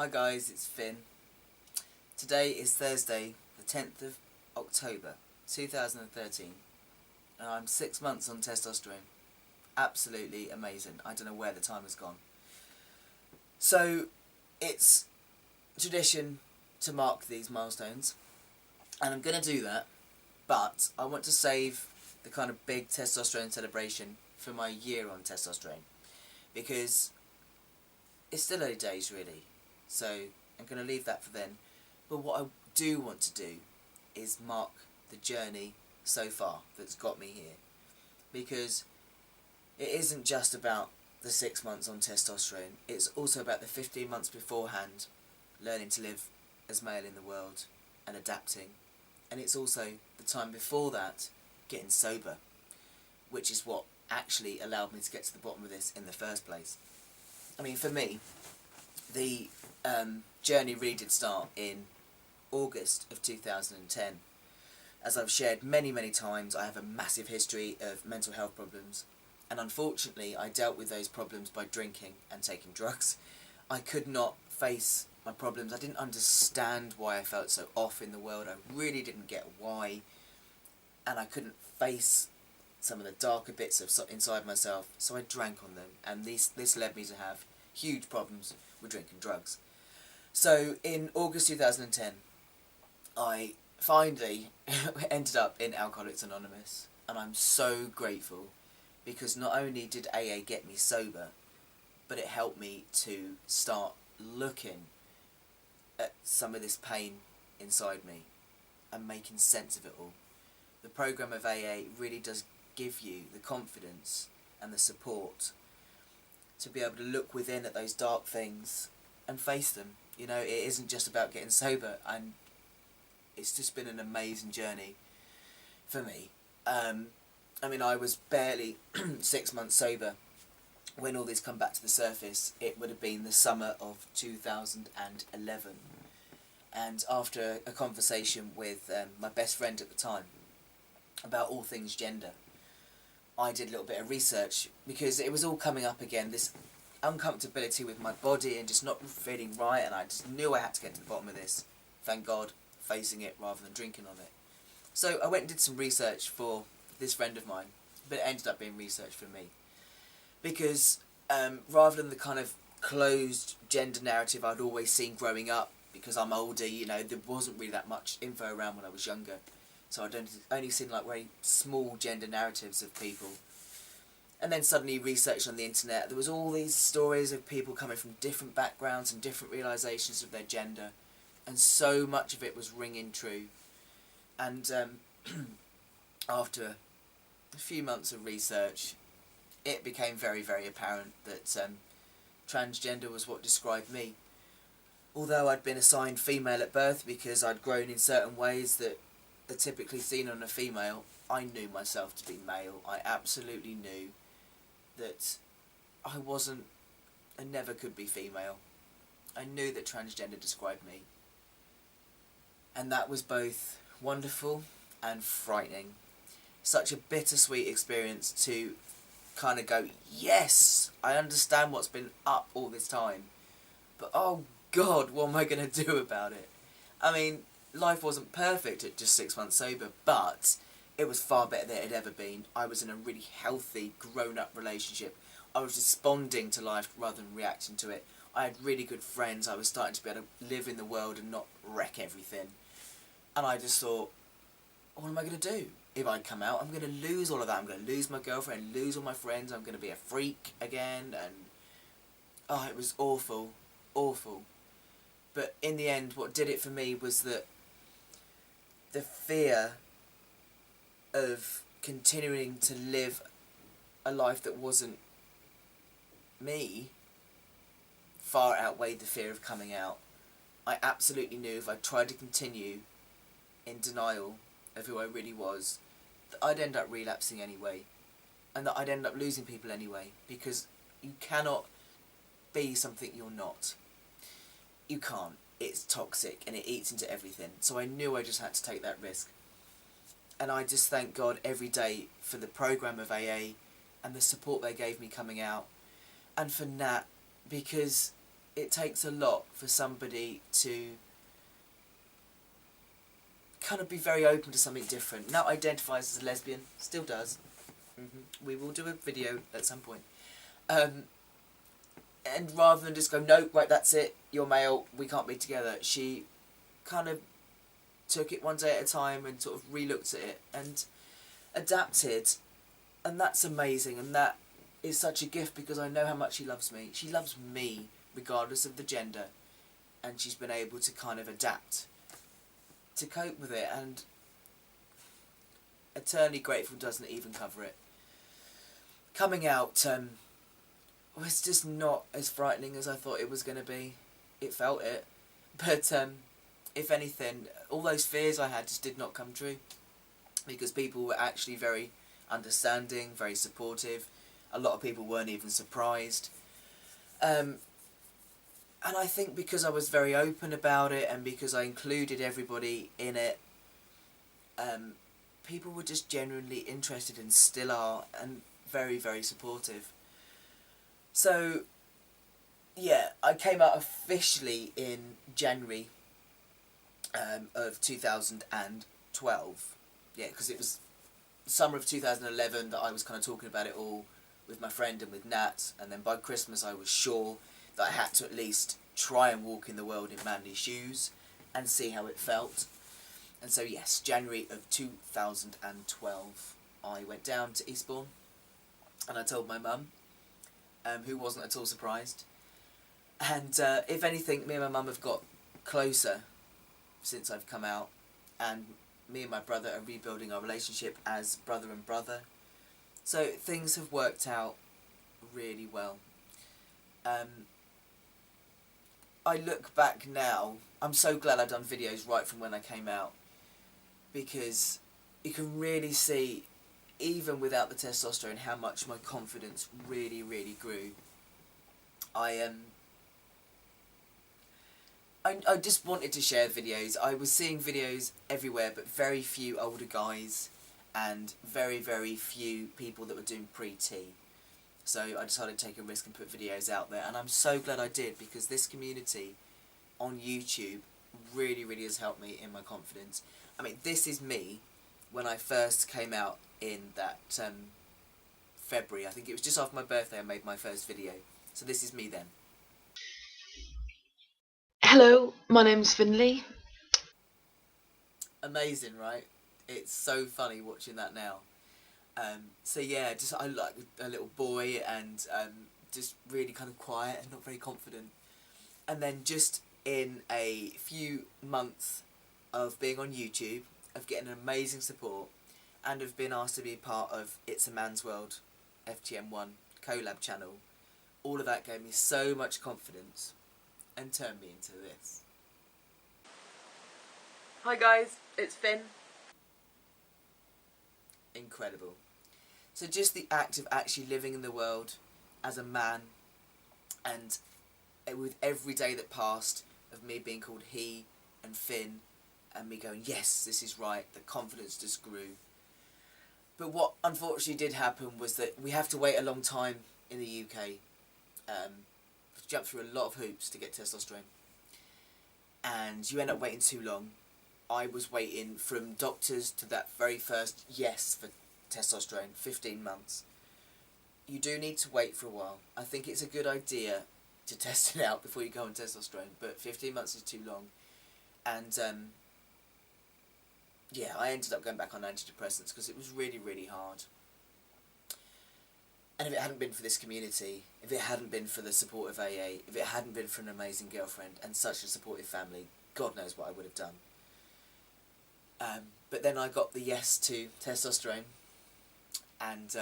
Hi guys, it's Finn. Today is Thursday, the 10th of October 2013, and I'm 6 months on testosterone. Absolutely amazing. I don't know where the time has gone. So, it's tradition to mark these milestones, and I'm going to do that, but I want to save the kind of big testosterone celebration for my year on testosterone, because it's still early days really. So I'm going to leave that for then. But what I do want to do is mark the journey so far that's got me here. Because it isn't just about the 6 months on testosterone, it's also about the 15 months beforehand, learning to live as male in the world and adapting. And it's also the time before that, getting sober, which is what actually allowed me to get to the bottom of this in the first place. I mean, for me, the journey really did start in August of 2010. As I've shared many times, I have a massive history of mental health problems, and unfortunately I dealt with those problems by drinking and taking drugs. I could not face my problems. I didn't understand why I felt so off in the world. I really didn't get why, and I couldn't face some of the darker bits of inside myself, so I drank on them, and this led me to have huge problems with drinking drugs. So in August 2010, I finally ended up in Alcoholics Anonymous, and I'm so grateful, because not only did AA get me sober, but it helped me to start looking at some of this pain inside me and making sense of it all. The program of AA really does give you the confidence and the support to be able to look within at those dark things and face them. You know, it isn't just about getting sober, and it's just been an amazing journey for me. I mean, I was barely 6 months sober when all this come back to the surface. It would have been the summer of 2011, and after a conversation with my best friend at the time about all things gender, I did a little bit of research, because it was all coming up again, this uncomfortability with my body and just not feeling right, and I just knew I had to get to the bottom of this. Thank God, facing it rather than drinking on it. So I went and did some research for this friend of mine, but it ended up being research for me. Because rather than the kind of closed gender narrative I'd always seen growing up, because I'm older, you know, there wasn't really that much info around when I was younger. So I'd only seen like very small gender narratives of people. And then suddenly researching on the internet, there was all these stories of people coming from different backgrounds and different realisations of their gender. And so much of it was ringing true. And after a few months of research, it became very apparent that transgender was what described me. Although I'd been assigned female at birth because I'd grown in certain ways that are typically seen on a female, I knew myself to be male. I absolutely knew that I never could be female. I knew that transgender described me. And that was both wonderful and frightening. Such a bittersweet experience to kind of go, yes, I understand what's been up all this time, but oh God, what am I going to do about it? I mean, life wasn't perfect at just 6 months sober, but it was far better than it had ever been. I was in a really healthy, grown-up relationship. I was responding to life rather than reacting to it. I had really good friends. I was starting to be able to live in the world and not wreck everything. And I just thought, what am I going to do? If I come out, I'm going to lose all of that. I'm going to lose my girlfriend, lose all my friends. I'm going to be a freak again. And oh, it was awful, awful. But in the end, what did it for me was that the fear of continuing to live a life that wasn't me far outweighed the fear of coming out. I absolutely knew if I tried to continue in denial of who I really was, that I'd end up relapsing anyway, and that I'd end up losing people anyway, because you cannot be something you're not. You can't. It's toxic and it eats into everything. So I knew I just had to take that risk. And I just thank God every day for the program of AA and the support they gave me coming out, and for Nat, because it takes a lot for somebody to kind of be very open to something different. Now identifies as a lesbian, still does. We will do a video at some point. And rather than just go, no, right, that's it, you're male, we can't be together, she kind of took it one day at a time and sort of re-looked at it and adapted. And that's amazing, and that is such a gift because I know how much she loves me. She loves me regardless of the gender, and she's been able to kind of adapt to cope with it, and eternally grateful doesn't even cover it. Coming out was just not as frightening as I thought it was going to be. It felt it, but if anything, all those fears I had just did not come true, because people were actually very understanding, very supportive. A lot of people weren't even surprised. And I think because I was very open about it and because I included everybody in it, people were just genuinely interested and still are, and very, very supportive. So, yeah, I came out officially in January of 2012. Yeah, because it was summer of 2011 that I was kind of talking about it all with my friend and with Nat, and then by Christmas I was sure that I had to at least try and walk in the world in manly shoes and see how it felt. And so yes, January of 2012 I went down to Eastbourne and I told my mum, who wasn't at all surprised. And if anything, me and my mum have got closer since I've come out, and me and my brother are rebuilding our relationship as brother and brother. So things have worked out really well. I look back now, I'm so glad I've done videos right from when I came out, because you can really see, even without the testosterone, how much my confidence really, really grew. I just wanted to share videos. I was seeing videos everywhere, but very few older guys and very, very few people that were doing pre-T. So I decided to take a risk and put videos out there, and I'm so glad I did, because this community on YouTube really, really has helped me in my confidence. I mean, this is me when I first came out in that February. I think it was just after my birthday I made my first video. So this is me then. Hello, my name's Finlay. Amazing, right? It's so funny watching that now. So yeah, just I like a little boy and just really kind of quiet and not very confident. And then just in a few months of being on YouTube, of getting amazing support, and of being asked to be part of It's a Man's World, FTM1 collab channel, all of that gave me so much confidence and turned me into this. Hi guys, it's Finn. Incredible. So just the act of actually living in the world as a man, and with every day that passed of me being called he and Finn, and me going, yes, this is right, the confidence just grew. But what unfortunately did happen was that we have to wait a long time in the UK. Jump through a lot of hoops to get testosterone, and you end up waiting too long. I was waiting from doctors to that very first yes for testosterone, 15 months. You do need to wait for a while. I think it's a good idea to test it out before you go on testosterone, but 15 months is too long. And yeah, I ended up going back on antidepressants because it was really, really hard. And if it hadn't been for this community, if it hadn't been for the support of AA, if it hadn't been for an amazing girlfriend and such a supportive family, God knows what I would have done. But then I got the yes to testosterone, and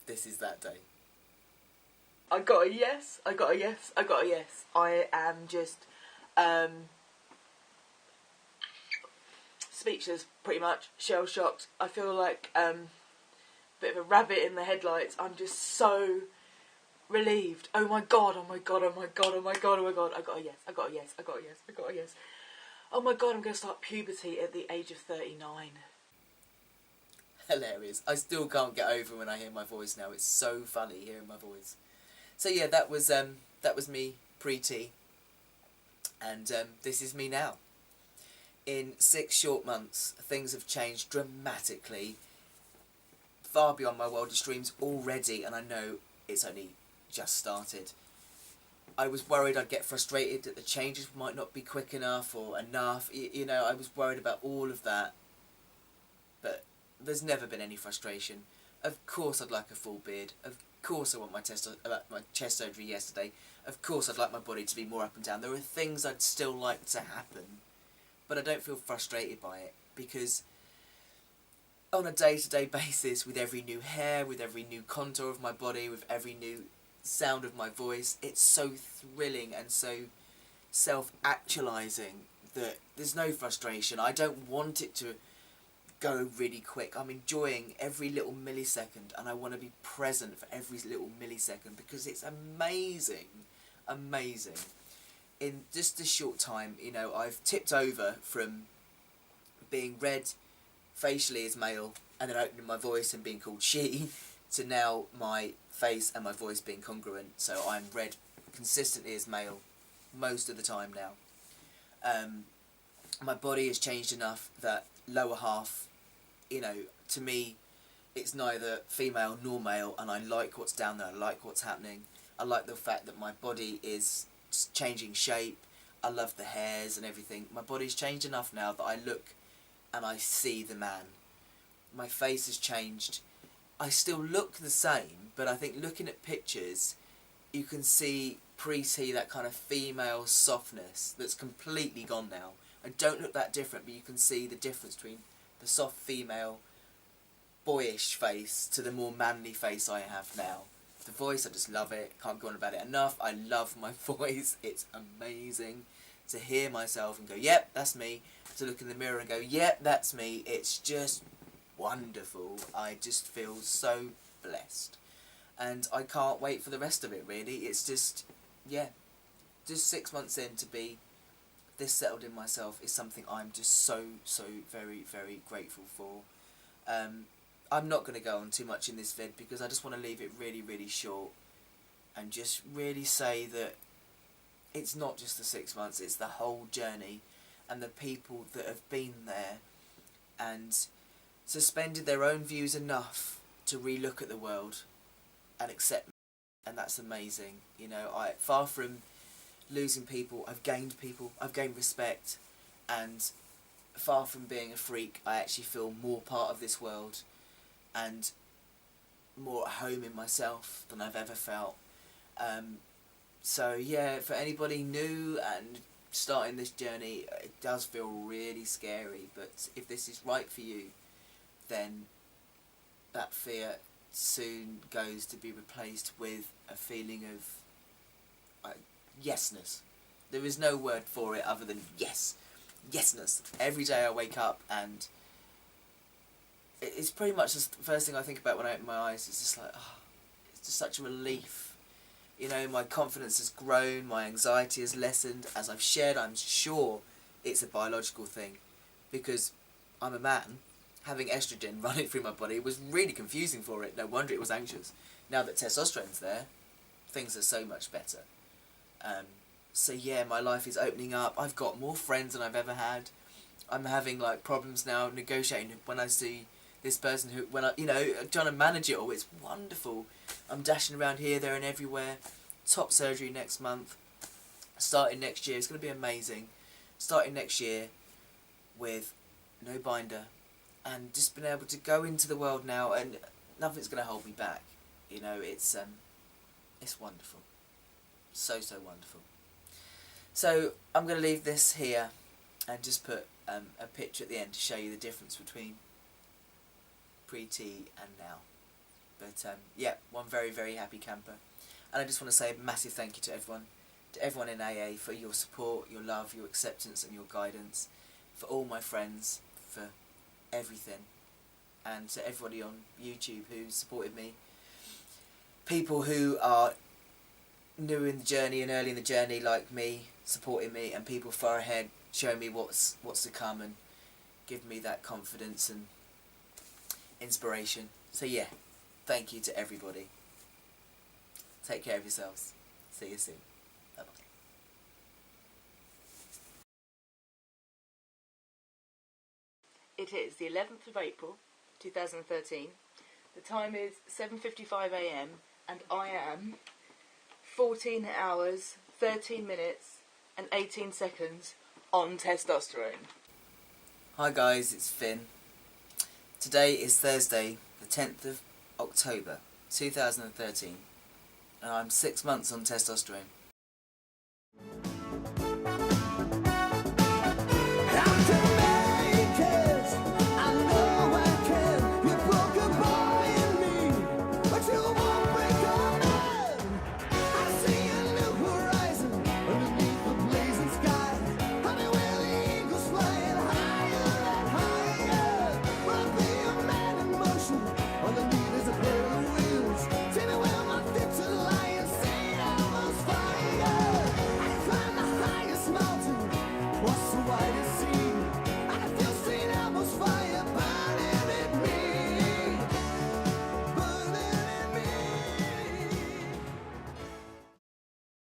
this is that day. I got a yes, I got a yes, I got a yes. I am just speechless, pretty much, shell-shocked. I feel like a bit of a rabbit in the headlights. I'm just so relieved. Oh my god, oh my god, oh my god, oh my god, oh my god. I got a yes, I got a yes, I got a yes, I got a yes. Oh my god, I'm going to start puberty at the age of 39. Hilarious. I still can't get over when I hear my voice now. It's so funny hearing my voice. So yeah, that was that was me pre-T, and this is me now. In 6 short months, things have changed dramatically, far beyond my wildest dreams already, and I know it's only just started. I was worried I'd get frustrated that the changes might not be quick enough or enough. You know, I was worried about all of that. But there's never been any frustration. Of course I'd like a full beard. Of course I want my chest surgery yesterday. Of course I'd like my body to be more up and down. There are things I'd still like to happen. But I don't feel frustrated by it. Because on a day-to-day basis, with every new hair, with every new contour of my body, with every new sound of my voice, it's so thrilling and so self-actualizing that there's no frustration. I don't want it to go really quick. I'm enjoying every little millisecond, and I want to be present for every little millisecond because it's amazing. In just a short time, you know, I've tipped over from being read facially as male and then opening my voice and being called she to now my face and my voice being congruent, so I'm read consistently as male most of the time now. My body has changed enough that lower half, you know, to me it's neither female nor male, and I like what's down there, I like what's happening. I like the fact that my body is changing shape. I love the hairs and everything. My body's changed enough now that I look and I see the man. My face has changed. I still look the same, but I think looking at pictures, you can see pre-T, that kind of female softness that's completely gone now. I don't look that different, but you can see the difference between the soft female, boyish face to the more manly face I have now. The voice, I just love it. Can't go on about it enough. I love my voice. It's amazing to hear myself and go, yep, that's me. To look in the mirror and go, yep, that's me. It's just wonderful. I just feel so blessed. And I can't wait for the rest of it, really. It's just, yeah, just 6 months in to be this settled in myself is something I'm just so very, very grateful for. I'm not going to go on too much in this vid because I just want to leave it really, really short and just really say that it's not just the 6 months, it's the whole journey and the people that have been there and suspended their own views enough to relook at the world and accept me. And that's amazing. You know, far from losing people, I've gained respect, and far from being a freak, I actually feel more part of this world and more at home in myself than I've ever felt. So yeah, for anybody new and starting this journey, it does feel really scary, but if this is right for you, then that fear soon goes to be replaced with a feeling of yesness. There is no word for it other than yesness. Every day I wake up and it's pretty much the first thing I think about when I open my eyes. It's just like, oh, it's just such a relief. You know, my confidence has grown, my anxiety has lessened. As I've shared, I'm sure it's a biological thing because I'm a man. Having estrogen running through my body was really confusing for it. No wonder it was anxious. Now that testosterone's there, things are so much better. So yeah, my life is opening up. I've got more friends than I've ever had. I'm having like problems now negotiating when I see this person who, when I, you know, trying to manage it all. It's wonderful. I'm dashing around here, there and everywhere. Top surgery next month. Starting next year. It's going to be amazing. Starting next year with no binder. And just being able to go into the world now and nothing's going to hold me back. You know, it's wonderful. So wonderful. So I'm going to leave this here and just put a picture at the end to show you the difference between pre-T and now. But yeah, one very, very happy camper. And I just want to say a massive thank you to everyone in AA for your support, your love, your acceptance and your guidance, for all my friends, for everything, and to everybody on YouTube who supported me, people who are new in the journey and early in the journey like me, supporting me, and people far ahead showing me what's to come and give me that confidence and inspiration. So yeah, thank you to everybody. Take care of yourselves. See you soon. It is the 11th of April, 2013. The time is 7:55 a.m. and I am 14 hours, 13 minutes and 18 seconds on testosterone. Hi guys, it's Finn. Today is Thursday, the 10th of October 2013, and I'm 6 months on testosterone.